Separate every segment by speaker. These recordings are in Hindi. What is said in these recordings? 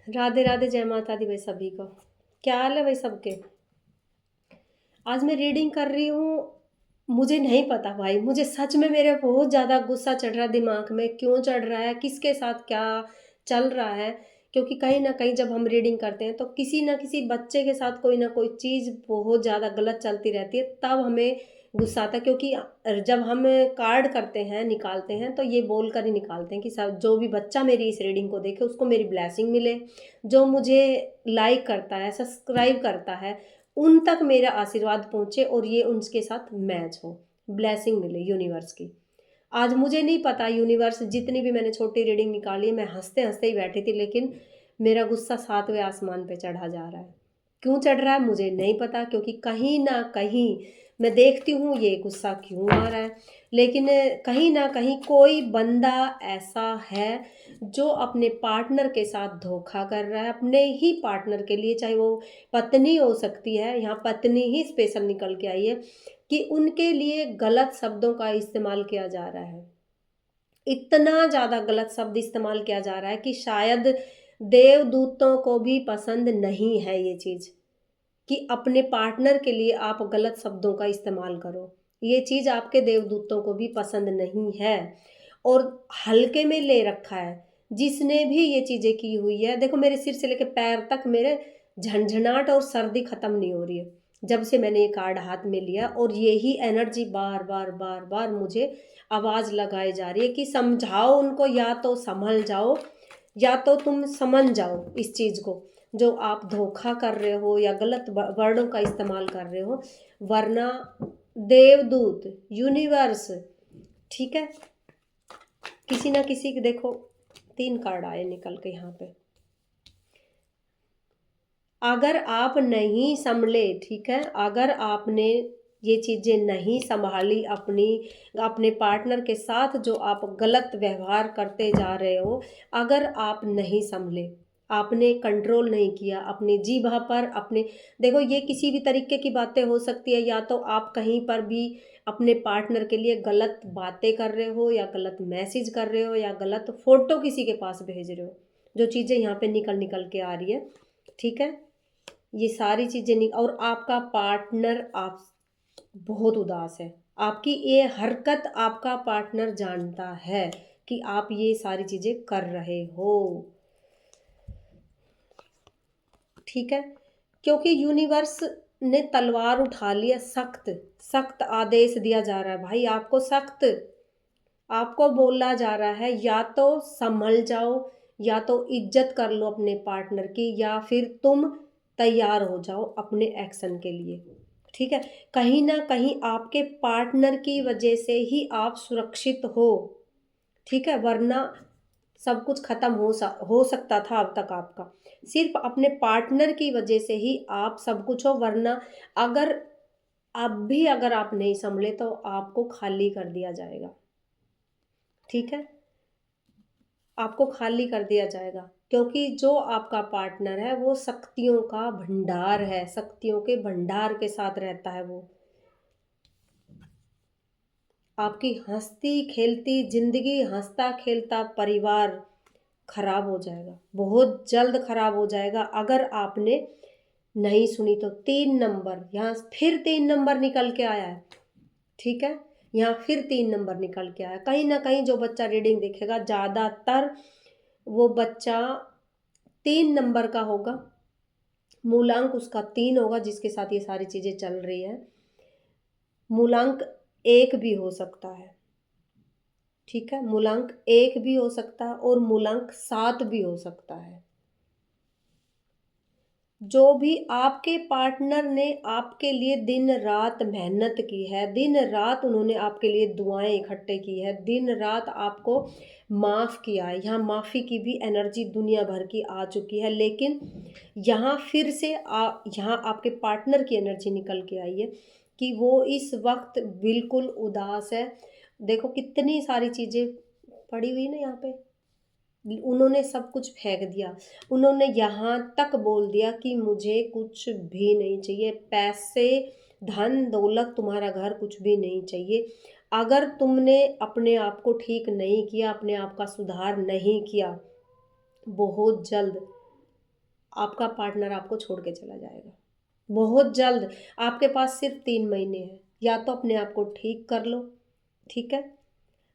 Speaker 1: राधे राधे, जय माता दी भाई सभी को। क्या हाल है भाई सबके। आज मैं रीडिंग कर रही हूँ। मुझे नहीं पता भाई, मुझे सच में मेरे बहुत ज़्यादा गुस्सा चढ़ रहा है दिमाग में। क्यों चढ़ रहा है, किसके साथ क्या चल रहा है। क्योंकि कहीं ना कहीं जब हम रीडिंग करते हैं तो किसी ना किसी बच्चे के साथ कोई ना कोई चीज़ बहुत ज़्यादा गलत चलती रहती है, तब हमें गुस्सा आता है। क्योंकि जब हम कार्ड करते हैं, निकालते हैं, तो ये बोल कर ही निकालते हैं कि सब जो भी बच्चा मेरी इस रीडिंग को देखे उसको मेरी ब्लेसिंग मिले। जो मुझे लाइक करता है, सब्सक्राइब करता है, उन तक मेरा आशीर्वाद पहुँचे और ये उनके साथ मैच हो, ब्लेसिंग मिले यूनिवर्स की। आज मुझे नहीं पता यूनिवर्स, जितनी भी मैंने छोटी रीडिंग निकाली है, मैं हंसते हंसते ही बैठी थी, लेकिन मेरा गुस्सा सातवें आसमान पे चढ़ा जा रहा है। क्यों चढ़ रहा है मुझे नहीं पता, क्योंकि कहीं ना कहीं मैं देखती हूँ ये गुस्सा क्यों आ रहा है। लेकिन कहीं ना कहीं कोई बंदा ऐसा है जो अपने पार्टनर के साथ धोखा कर रहा है, अपने ही पार्टनर के लिए। चाहे वो पत्नी हो सकती है, यहाँ पत्नी ही स्पेशल निकल के आई है, कि उनके लिए गलत शब्दों का इस्तेमाल किया जा रहा है। इतना ज़्यादा गलत शब्द इस्तेमाल किया जा रहा है कि शायद देवदूतों को भी पसंद नहीं है ये चीज़, कि अपने पार्टनर के लिए आप गलत शब्दों का इस्तेमाल करो। ये चीज़ आपके देवदूतों को भी पसंद नहीं है और हल्के में ले रखा है। जिसने भी ये चीज़ें की हुई है, देखो मेरे सिर से लेकर पैर तक मेरे झंझनाहट और सर्दी ख़त्म नहीं हो रही है जब से मैंने ये कार्ड हाथ में लिया। और यही एनर्जी बार बार बार बार मुझे आवाज़ लगाई जा रही है कि समझाओ उनको, या तो संभल जाओ, या तो तुम समझ जाओ इस चीज़ को, जो आप धोखा कर रहे हो या गलत वर्डों का इस्तेमाल कर रहे हो। वरना देवदूत, यूनिवर्स, ठीक है, किसी ना किसी के, देखो 3 कार्ड आए निकल के यहाँ पे। अगर आप नहीं संभले, ठीक है, अगर आपने ये चीज़ें नहीं संभाली अपनी, अपने पार्टनर के साथ जो आप गलत व्यवहार करते जा रहे हो, अगर आप नहीं संभले, आपने कंट्रोल नहीं किया अपनी जीभा पर, अपने, देखो ये किसी भी तरीके की बातें हो सकती है। या तो आप कहीं पर भी अपने पार्टनर के लिए गलत बातें कर रहे हो, या गलत मैसेज कर रहे हो, या गलत फोटो किसी के पास भेज रहे हो, जो चीज़ें यहाँ पे निकल निकल के आ रही है, ठीक है। ये सारी चीज़ें नहीं, और आपका पार्टनर आप बहुत उदास है। आपकी ये हरकत आपका पार्टनर जानता है कि आप ये सारी चीज़ें कर रहे हो, ठीक है। क्योंकि यूनिवर्स ने तलवार उठा लिया, सख्त सख्त आदेश दिया जा रहा है भाई आपको, सख्त आपको बोला जा रहा है, या तो संभल जाओ, या तो इज्जत कर लो अपने पार्टनर की, या फिर तुम तैयार हो जाओ अपने एक्शन के लिए, ठीक है। कहीं ना कहीं आपके पार्टनर की वजह से ही आप सुरक्षित हो, ठीक है। वरना सब कुछ खत्म हो सकता था अब तक आपका। सिर्फ अपने पार्टनर की वजह से ही आप सब कुछ हो। वरना अगर अब भी अगर आप नहीं संभले तो आपको खाली कर दिया जाएगा, ठीक है। आपको खाली कर दिया जाएगा, क्योंकि जो आपका पार्टनर है वो शक्तियों का भंडार है, शक्तियों के भंडार के साथ रहता है वो। आपकी हंसती खेलती जिंदगी, हंसता खेलता परिवार खराब हो जाएगा, बहुत जल्द खराब हो जाएगा अगर आपने नहीं सुनी तो। 3 नंबर, यहाँ फिर 3 नंबर निकल के आया है, ठीक है। यहाँ फिर 3 नंबर निकल के आया। कहीं ना कहीं जो बच्चा रीडिंग देखेगा, ज़्यादातर वो बच्चा 3 नंबर का होगा, मूलांक उसका 3 होगा, जिसके साथ ये सारी चीज़ें चल रही है। मूलांक 1 भी हो सकता है, ठीक है। मूलांक 1 भी हो सकता है और मूलांक 7 भी हो सकता है। जो भी आपके पार्टनर ने आपके लिए दिन रात मेहनत की है, दिन रात उन्होंने आपके लिए दुआएं इकट्ठे की है, दिन रात आपको माफ़ किया है। यहाँ माफ़ी की भी एनर्जी दुनिया भर की आ चुकी है, लेकिन यहाँ फिर से यहाँ आपके पार्टनर की एनर्जी निकल के आई है कि वो इस वक्त बिल्कुल उदास है। देखो कितनी सारी चीज़ें पड़ी हुई ना यहाँ पे, उन्होंने सब कुछ फेंक दिया। उन्होंने यहाँ तक बोल दिया कि मुझे कुछ भी नहीं चाहिए, पैसे, धन दौलत, तुम्हारा घर, कुछ भी नहीं चाहिए। अगर तुमने अपने आप को ठीक नहीं किया, अपने आप का सुधार नहीं किया, बहुत जल्द आपका पार्टनर आपको छोड़ के चला जाएगा बहुत जल्द। आपके पास सिर्फ 3 महीने हैं, या तो अपने आप को ठीक कर लो, ठीक है,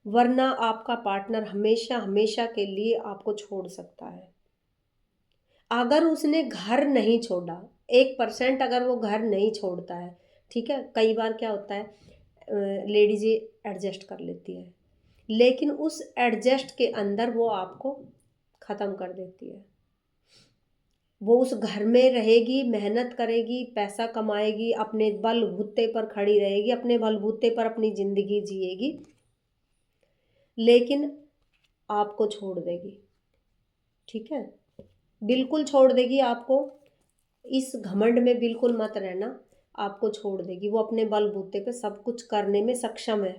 Speaker 1: वरना आपका पार्टनर हमेशा हमेशा के लिए आपको छोड़ सकता है। अगर उसने घर नहीं छोड़ा, 1% अगर वो घर नहीं छोड़ता है, ठीक है, कई बार क्या होता है लेडीज एडजस्ट कर लेती है, लेकिन उस एडजस्ट के अंदर वो आपको ख़त्म कर देती है। वो उस घर में रहेगी, मेहनत करेगी, पैसा कमाएगी, अपने बलबूते पर खड़ी रहेगी, अपने बलबूते पर अपनी ज़िंदगी जिएगी, लेकिन आपको छोड़ देगी, ठीक है, बिल्कुल छोड़ देगी आपको। इस घमंड में बिल्कुल मत रहना, आपको छोड़ देगी। वो अपने बलबूते पे सब कुछ करने में सक्षम है,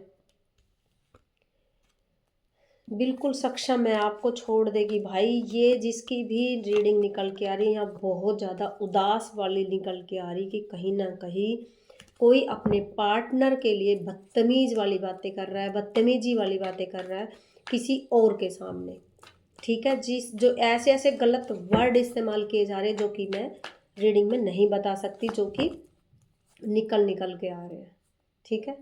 Speaker 1: बिल्कुल सक्षम है, आपको छोड़ देगी भाई। ये जिसकी भी रीडिंग निकल के आ रही है यहाँ बहुत ज़्यादा उदास वाली निकल के आ रही कि कहीं ना कहीं कोई अपने पार्टनर के लिए बदतमीज वाली बातें कर रहा है, बदतमीजी वाली बातें कर रहा है किसी और के सामने, ठीक है। जिस जो ऐसे ऐसे गलत वर्ड इस्तेमाल किए जा रहे हैं जो कि मैं रीडिंग में नहीं बता सकती, जो कि निकल निकल के आ रहे हैं, ठीक है,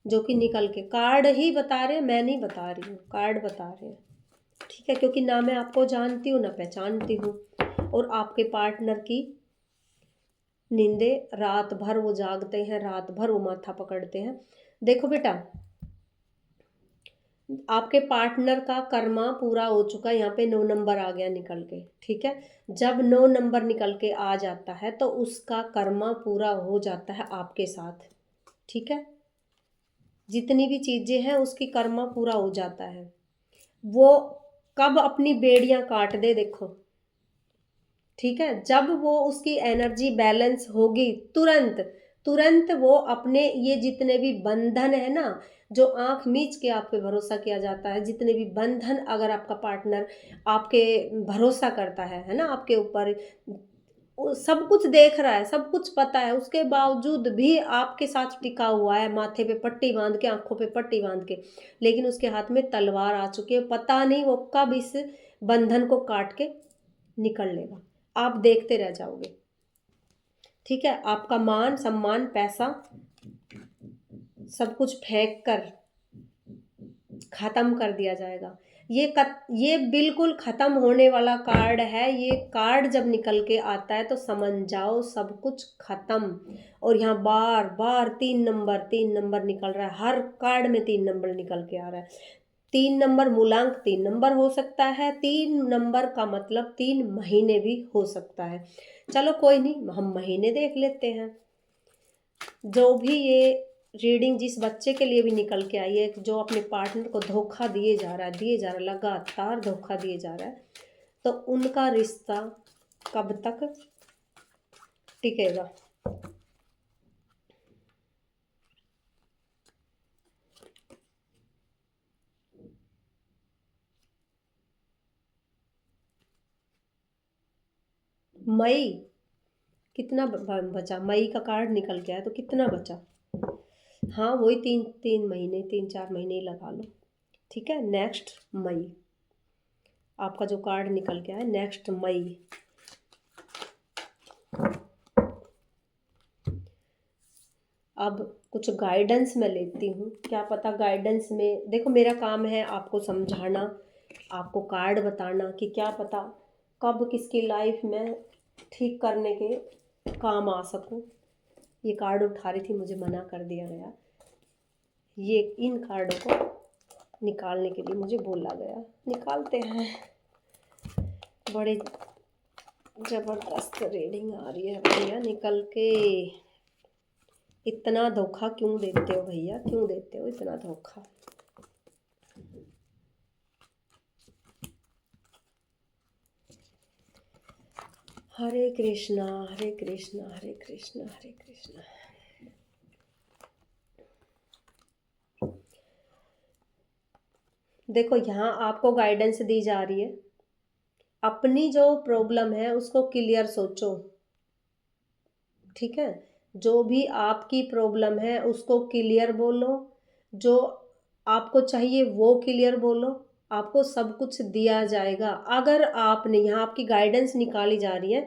Speaker 1: जो कि निकल के कार्ड ही बता रहे हैं, मैं नहीं बता रही हूँ, कार्ड बता रहे हैं, ठीक है, क्योंकि ना मैं आपको जानती हूँ ना पहचानती हूँ। और आपके पार्टनर की नींदे रात भर वो जागते हैं, रात भर वो माथा पकड़ते हैं। देखो बेटा, आपके पार्टनर का कर्मा पूरा हो चुका है, यहाँ पे 9 नंबर आ गया निकल के, ठीक है। जब 9 नंबर निकल के आ जाता है तो उसका कर्मा पूरा हो जाता है आपके साथ, ठीक है। जितनी भी चीज़ें हैं उसकी कर्मा पूरा हो जाता है। वो कब अपनी बेड़ियां काट दे देखो, ठीक है, जब वो उसकी एनर्जी बैलेंस होगी तुरंत तुरंत वो अपने ये जितने भी बंधन है ना, जो आंख मीच के आप पे भरोसा किया जाता है, जितने भी बंधन अगर आपका पार्टनर आपके भरोसा करता है ना, आपके ऊपर वो सब कुछ देख रहा है, सब कुछ पता है, उसके बावजूद भी आपके साथ टिका हुआ है, माथे पे पट्टी बांध के, आंखों पे पट्टी बांध के, लेकिन उसके हाथ में तलवार आ चुकी है, पता नहीं वो कब इस बंधन को काट के निकल लेगा, आप देखते रह जाओगे, ठीक है। आपका मान सम्मान पैसा सब कुछ फेंक कर खत्म कर दिया जाएगा। ये बिल्कुल खत्म होने वाला कार्ड है। ये कार्ड जब निकल के आता है तो समझ जाओ सब कुछ खत्म। और यहाँ बार बार 3 नंबर निकल रहा है, हर कार्ड में 3 नंबर निकल के आ रहा है। 3 नंबर मूलांक 3 नंबर हो सकता है, 3 नंबर का मतलब 3 महीने भी हो सकता है। चलो कोई नहीं, हम महीने देख लेते हैं। जो भी ये रीडिंग जिस बच्चे के लिए भी निकल के आई है, जो अपने पार्टनर को धोखा दिए जा रहा है, लगातार धोखा दिए जा रहा है, तो उनका रिश्ता कब तक टिकेगा। मई कितना बचा, मई का कार्ड निकल गया है तो कितना बचा, हाँ वही 3 3 महीने 3 4 महीने ही लगा लो, ठीक है। नेक्स्ट मई आपका जो कार्ड निकल गया है, नेक्स्ट मई। अब कुछ गाइडेंस मैं लेती हूँ, क्या पता गाइडेंस में, देखो मेरा काम है आपको समझाना, आपको कार्ड बताना कि क्या पता कब किसकी लाइफ में ठीक करने के काम आ सकूँ। ये कार्ड उठा रही थी, मुझे मना कर दिया गया, ये इन कार्डों को निकालने के लिए मुझे बोला गया। निकालते हैं, बड़े ज़बरदस्त रीडिंग आ रही है भैया निकल के। इतना धोखा क्यों देते हो भैया, क्यों देते हो इतना धोखा। हरे कृष्णा हरे कृष्णा हरे कृष्णा हरे कृष्णा। देखो यहाँ आपको गाइडेंस दी जा रही है, अपनी जो प्रॉब्लम है उसको क्लियर सोचो, ठीक है। जो भी आपकी प्रॉब्लम है उसको क्लियर बोलो, जो आपको चाहिए वो क्लियर बोलो, आपको सब कुछ दिया जाएगा। अगर आपने यहाँ आपकी गाइडेंस निकाली जा रही है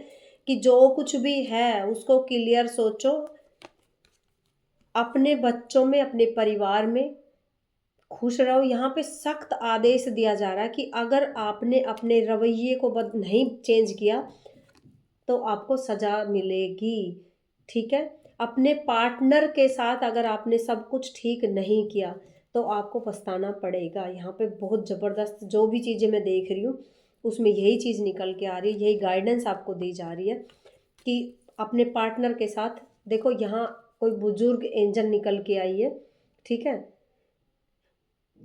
Speaker 1: कि जो कुछ भी है उसको क्लियर सोचो, अपने बच्चों में, अपने परिवार में खुश रहो। यहाँ पे सख्त आदेश दिया जा रहा है कि अगर आपने अपने रवैये को नहीं चेंज किया तो आपको सज़ा मिलेगी। ठीक है, अपने पार्टनर के साथ अगर आपने सब कुछ ठीक नहीं किया तो आपको पछताना पड़ेगा। यहाँ पे बहुत ज़बरदस्त जो भी चीज़ें मैं देख रही हूँ उसमें यही चीज़ निकल के आ रही है, यही गाइडेंस आपको दी जा रही है कि अपने पार्टनर के साथ देखो, यहाँ कोई बुजुर्ग एंजल निकल के आई है। ठीक है,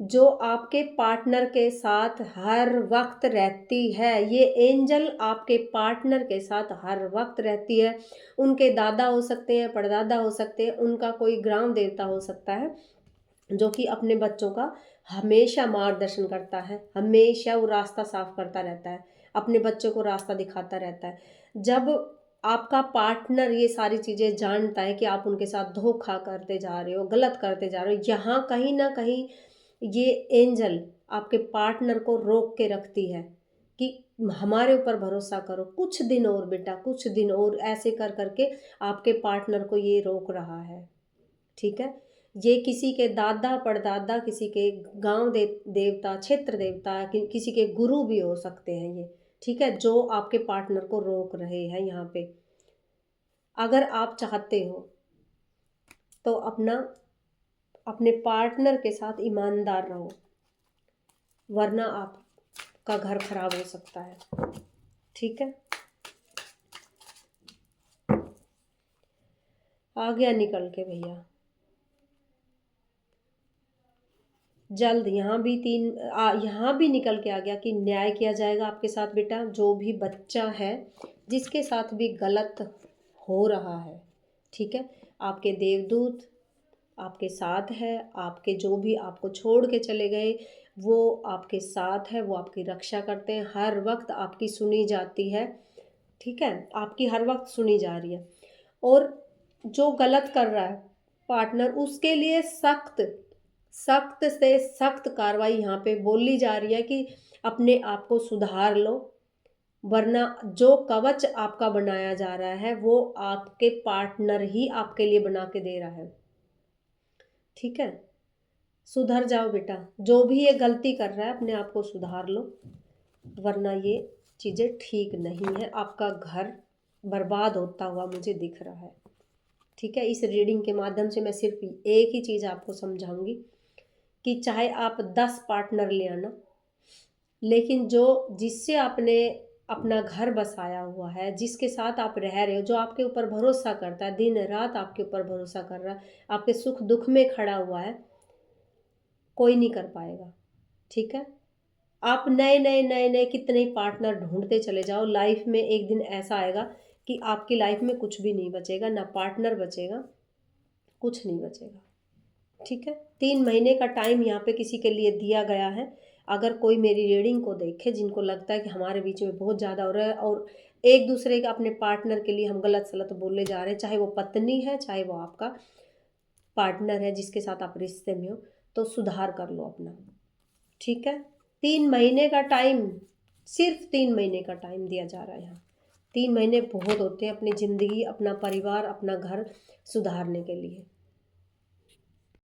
Speaker 1: जो आपके पार्टनर के साथ हर वक्त रहती है, ये एंजल आपके पार्टनर के साथ हर वक्त रहती है। उनके दादा हो सकते हैं, परदादा हो सकते हैं, उनका कोई ग्राम देवता हो सकता है जो कि अपने बच्चों का हमेशा मार्गदर्शन करता है, हमेशा वो रास्ता साफ करता रहता है, अपने बच्चों को रास्ता दिखाता रहता है। जब आपका पार्टनर ये सारी चीज़ें जानता है कि आप उनके साथ धोखा करते जा रहे हो, गलत करते जा रहे हो, यहाँ कहीं ना कहीं ये एंजल आपके पार्टनर को रोक के रखती है कि हमारे ऊपर भरोसा करो, कुछ दिन और बेटा, कुछ दिन और, ऐसे कर करके आपके पार्टनर को ये रोक रहा है। ठीक है, ये किसी के दादा परदादा, किसी के गांव देवता, क्षेत्र देवता, किसी के गुरु भी हो सकते हैं ये। ठीक है, जो आपके पार्टनर को रोक रहे हैं यहाँ पे। अगर आप चाहते हो तो अपने पार्टनर के साथ ईमानदार रहो, वरना आपका घर खराब हो सकता है। ठीक है, आ गया निकल के भैया जल्द। यहाँ भी यहाँ भी निकल के आ गया कि न्याय किया जाएगा आपके साथ बेटा। जो भी बच्चा है जिसके साथ भी गलत हो रहा है, ठीक है, आपके देवदूत आपके साथ है। आपके जो भी आपको छोड़ के चले गए वो आपके साथ है, वो आपकी रक्षा करते हैं, हर वक्त आपकी सुनी जाती है। ठीक है, आपकी हर वक्त सुनी जा रही है। और जो गलत कर रहा है पार्टनर, उसके लिए सख्त सख्त से सख्त कार्रवाई यहाँ पे बोली जा रही है कि अपने आप को सुधार लो, वरना जो कवच आपका बनाया जा रहा है वो आपके पार्टनर ही आपके लिए बना के दे रहा है। ठीक है, सुधर जाओ बेटा, जो भी ये गलती कर रहा है अपने आप को सुधार लो, वरना ये चीज़ें ठीक नहीं है। आपका घर बर्बाद होता हुआ मुझे दिख रहा है। ठीक है, इस रीडिंग के माध्यम से मैं सिर्फ एक ही चीज़ आपको समझाऊंगी कि चाहे आप 10 पार्टनर ले आना, लेकिन जो जिससे आपने अपना घर बसाया हुआ है, जिसके साथ आप रह रहे हो, जो आपके ऊपर भरोसा करता है, दिन रात आपके ऊपर भरोसा कर रहा है, आपके सुख दुख में खड़ा हुआ है, कोई नहीं कर पाएगा। ठीक है, आप नए नए नए नए कितने पार्टनर ढूंढते चले जाओ, लाइफ में एक दिन ऐसा आएगा कि आपकी लाइफ में कुछ भी नहीं बचेगा, ना पार्टनर बचेगा, कुछ नहीं बचेगा। ठीक है, 3 महीने का टाइम यहाँ पे किसी के लिए दिया गया है। अगर कोई मेरी रीडिंग को देखे, जिनको लगता है कि हमारे बीच में बहुत ज़्यादा हो रहा है और एक दूसरे के अपने पार्टनर के लिए हम गलत सलत बोलने जा रहे हैं, चाहे वो पत्नी है, चाहे वो आपका पार्टनर है जिसके साथ आप रिश्ते में हो, तो सुधार कर लो अपना। ठीक है, 3 महीने का टाइम, सिर्फ 3 महीने का टाइम दिया जा रहा है यहाँ। 3 महीने बहुत होते हैं अपनी ज़िंदगी, अपना परिवार, अपना घर सुधारने के लिए।